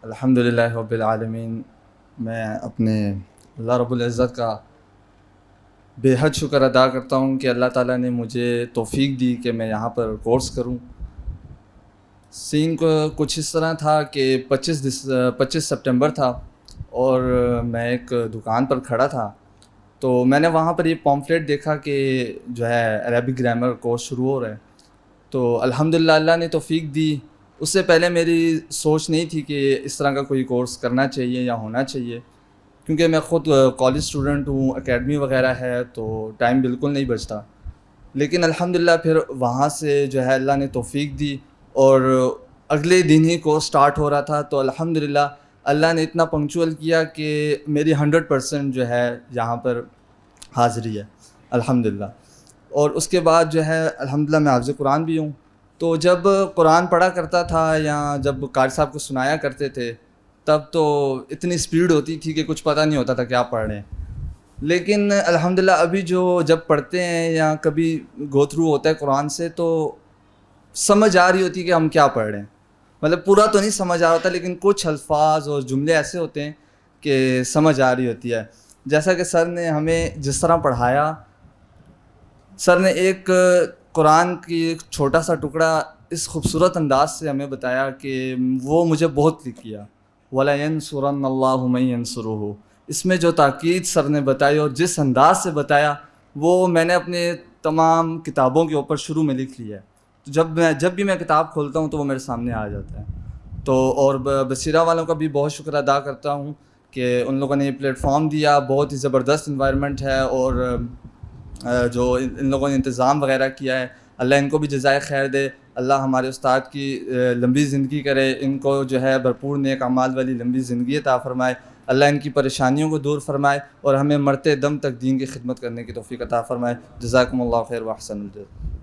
الحمدللہ رب العالمین. میں اپنے اللہ رب العزت کا بے حد شکر ادا کرتا ہوں کہ اللہ تعالیٰ نے مجھے توفیق دی کہ میں یہاں پر کورس کروں. سین کو کچھ اس طرح تھا کہ 25 سپٹمبر تھا اور میں ایک دکان پر کھڑا تھا، تو میں نے وہاں پر یہ پامفلیٹ دیکھا کہ جو ہے عربک گرامر کورس شروع ہو رہا ہے. تو الحمدللہ اللہ نے توفیق دی. اس سے پہلے میری سوچ نہیں تھی کہ اس طرح کا کوئی کورس کرنا چاہیے یا ہونا چاہیے، کیونکہ میں خود کالج اسٹوڈنٹ ہوں، اکیڈمی وغیرہ ہے تو ٹائم بالکل نہیں بچتا. لیکن الحمدللہ پھر وہاں سے جو ہے اللہ نے توفیق دی اور اگلے دن ہی کورس سٹارٹ ہو رہا تھا. تو الحمدللہ اللہ نے اتنا پنکچوئل کیا کہ میری 100% جو ہے یہاں پر حاضری ہے الحمدللہ. اور اس کے بعد جو ہے الحمدللہ میں حافظ قرآن بھی ہوں. تو جب قرآن پڑھا کرتا تھا یا جب قاری صاحب کو سنایا کرتے تھے تب تو اتنی سپیڈ ہوتی تھی کہ کچھ پتہ نہیں ہوتا تھا کیا پڑھ رہے ہیں. لیکن الحمدللہ ابھی جب پڑھتے ہیں یا کبھی گو تھرو ہوتا ہے قرآن سے تو سمجھ آ رہی ہوتی ہے کہ ہم کیا پڑھ رہے ہیں. مطلب پورا تو نہیں سمجھ آ رہا ہوتا لیکن کچھ الفاظ اور جملے ایسے ہوتے ہیں کہ سمجھ آ رہی ہوتی ہے. جیسا کہ سر نے ہمیں جس طرح پڑھایا، سر نے ایک قرآن کی ایک چھوٹا سا ٹکڑا اس خوبصورت انداز سے ہمیں بتایا کہ وہ مجھے بہت کلک کیا. وَلَيَنْصُرَنَّ اللَّهُ مَن يَنْصُرُهُ. اس میں جو تاکید سر نے بتائی اور جس انداز سے بتایا وہ میں نے اپنے تمام کتابوں کے اوپر شروع میں لکھ لیا ہے. جب بھی میں کتاب کھولتا ہوں تو وہ میرے سامنے آ جاتا ہے. تو اور بصیرہ والوں کا بھی بہت شکر ادا کرتا ہوں کہ ان لوگوں نے یہ پلیٹ فارم دیا. بہت ہی زبردست انوائرمنٹ ہے اور جو ان لوگوں نے انتظام وغیرہ کیا ہے، اللہ ان کو بھی جزائے خیر دے. اللہ ہمارے استاد کی لمبی زندگی کرے، ان کو جو ہے بھرپور نیک اعمال والی لمبی زندگی عطا فرمائے. اللہ ان کی پریشانیوں کو دور فرمائے اور ہمیں مرتے دم تک دین کی خدمت کرنے کی توفیق عطا فرمائے. جزاکم اللہ خیر و احسن الجزاء.